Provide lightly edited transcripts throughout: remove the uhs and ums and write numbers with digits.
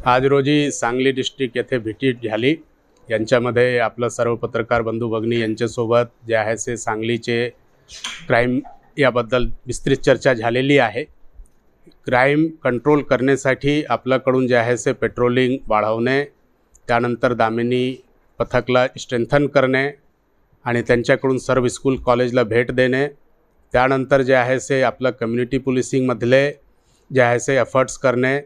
आज रोजी सांगली डिस्ट्रिक्ट येथे भेट झाली। यांच्यामध्ये आपलं सर्व पत्रकार बंधू भगिनी यांच्यासोबत जे आहे ते सांगलीचे क्राईम याबद्दल विस्तृत चर्चा झालेली आहे। क्राईम कंट्रोल करण्यासाठी आपल्याकडून जे आहे ते पेट्रोलिंग वाढवणे, त्यानंतर दामिनी पथकला स्ट्रेंथन करणे आणि त्यांच्याकडून सर्व स्कूल कॉलेजला भेट देणे, त्यानंतर जे आहे ते आपलं कम्युनिटी पोलिसिंगमधले जे आहे ते एफर्ट्स करणे,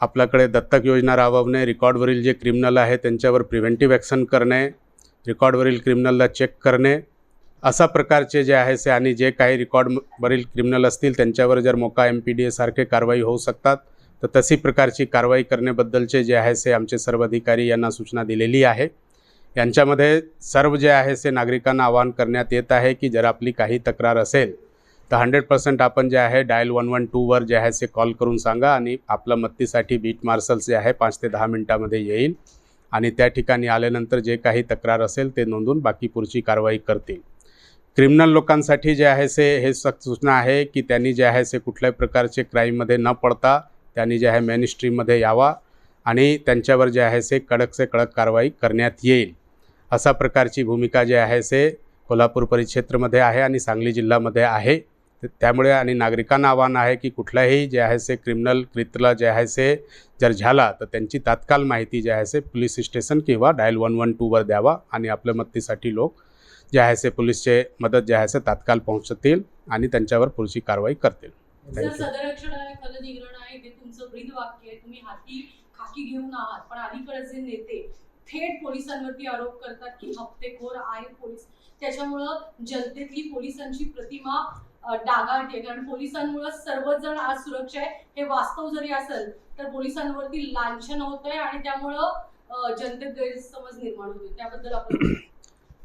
आपल्याकडे दत्तक योजना राबवणे, रेकॉर्डवरील जे क्रिमिनल आहे त्यांच्यावर प्रिव्हेंटिव्ह ॲक्शन करणे, रेकॉर्डवरील क्रिमिनलला चेक करणे, अशा प्रकारचे जे आहे ते आणि जे काही रेकॉर्डवरील क्रिमिनल असतील त्यांच्यावर जर मोका MPDA सारखे कारवाई होऊ शकतात तर तशी प्रकारची कारवाई करण्याबद्दलचे जे आहे ते आमचे सर्व अधिकारी यांना सूचना दिलेली आहे। यांच्यामध्ये सर्व जे आहे ते नागरिकांना आवाहन करण्यात येत आहे की जर आपली काही तक्रार असेल तर 100% आपण जे आहे डायल 112 वर जे आहे ते कॉल करून सांगा आणि आपल्या मदतीसाठी बीट मार्शल्स जे आहे 5 ते 10 मिनिटांमध्ये येईल आणि त्या ठिकाणी आल्यानंतर जे काही तक्रार असेल ते नोंदवून बाकी पुढची कारवाई करतील। क्रिमिनल लोकांसाठी जे आहे ते हे सक्त सूचना आहे की त्यांनी जे आहे ते कुठल्याही प्रकारचे क्राईममध्ये न पडता त्यांनी जे आहे मेन स्ट्रीममध्ये यावा आणि त्यांच्यावर जे आहे ते कडक से कडक कारवाई करण्यात येईल, अशा प्रकारची भूमिका जे आहे ते कोल्हापूर परिक्षेत्रामध्ये आहे आणि सांगली जिल्ह्यामध्ये आहे। त्यामुळे आणि नागरिकांना आव्हान आहे की कुठल्याही जे आहे ते क्रिमिनल कृत्याला जे आहे ते जर झाला तर त्यांची तात्काळ माहिती जे आहे ते पोलीस स्टेशन किंवा डायल 112 वर द्यावा आणि आपल्या मदतीसाठी लोक जे आहे ते पोलीसचे मदत जे आहे ते तात्काळ पोहोचतील आणि त्यांच्यावर पुढची कारवाई करतील। सदरक्षण आहे, फलनिग्रहण आहे, हे तुमचं ब्रीद वाक्य आहे। तुम्ही हाती खाकी घेऊन आहात, पण अलीकडे जे नेते थेट पोलिसांवरती आरोप करतात की हप्तेखोर आहेत पोलीस, त्याच्यामुळं जनतेतली पोलिसांची प्रतिमा डागाळते। कारण पोलिसांमुळे सर्वजण आज सुरक्षा आहे हे वास्तव जरी असेल तर पोलिसांवरती लांछन होतंय आणि त्यामुळं जनतेत गैरसमज निर्माण होते। त्याबद्दल आपण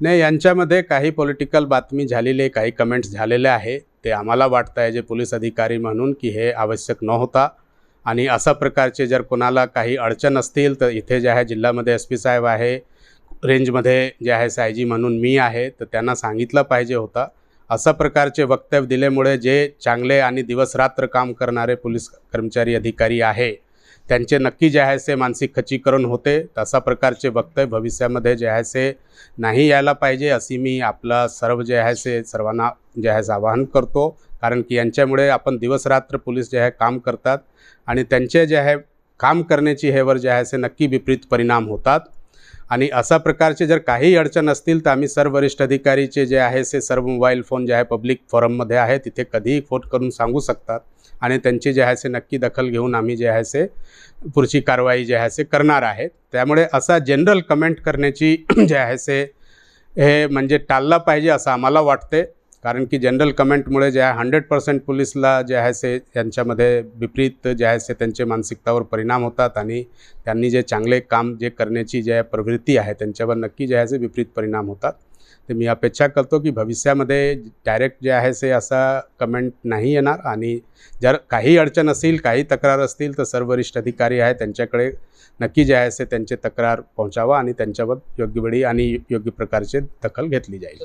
नाही, यांच्यामध्ये काही पॉलिटिकल बातमी झालेले, काही कमेंट्स झालेले आहे, ते आम्हाला वाटतं आहे जे पोलीस अधिकारी म्हणून की हे आवश्यक न होता आणि अशा प्रकारचे जर कोणाला काही अडचण असतील तर इथे जे आहे जिल्ह्यामध्ये SP साहेब आहे, रेंजमध्ये जे आहे IG म्हणून मी आहे, तर त्यांना सांगितलं पाहिजे होता। अशा प्रकारचे वक्तव्य दिल्यामुळे जे चांगले आणि दिवसरात्र काम करणारे पोलीस कर्मचारी अधिकारी आहे त्यांचे नक्की जे आहे ते मानसिक खच्चीकरण होते। तशा प्रकारचे वक्तव्य भविष्यामध्ये जे आहे ते नाही यायला पाहिजे अशी मी आपला सर्व जे आहे ते सर्वांना जे आहे आवाहन करतो। कारण की यांच्यामुळे आपण दिवसरात्र पोलीस जे आहे काम करतात आणि त्यांचे जे आहे काम करण्याची ह्यावर जे आहे ते नक्की विपरीत परिणाम होतात आणि अशा प्रकारचे जर काही अडचण असतील तर आम्ही सर्व वरिष्ठ अधिकारीचे जे आहे ते सर्व मोबाईल फोन जे आहे पब्लिक फोरममध्ये आहे, तिथे कधीही फोन करून सांगू शकतात आणि त्यांची जे आहे ते नक्की दखल घेऊन आम्ही जे आहे ते पुढची कारवाई जे आहे ते करणार आहेत। त्यामुळे असा जनरल कमेंट करण्याची जे आहे ते हे म्हणजे टाळलं पाहिजे असं आम्हाला वाटते। कारण की जनरल कमेंटमुळे जे आहे 100% पोलीसला जे आहे ते यांच्यामध्ये विपरीत जे आहे ते त्यांच्या मानसिकतावर परिणाम होतात आणि त्यांनी जे चांगले काम जे करण्याची जे प्रवृत्ती आहे त्यांच्यावर नक्की जे आहे ते विपरीत परिणाम होतात। तर मी अपेक्षा करतो की भविष्यामध्ये डायरेक्ट जे आहे ते असा कमेंट नाही येणार आणि जर काही अडचण असेल, काही तक्रार असतील तर सर्व वरिष्ठ अधिकारी आहेत त्यांच्याकडे नक्की जे आहे ते त्यांचे तक्रार पोहोचावा आणि त्यांच्यावर योग्य वेळी आणि योग्य प्रकारचे दखल घेतली जाईल।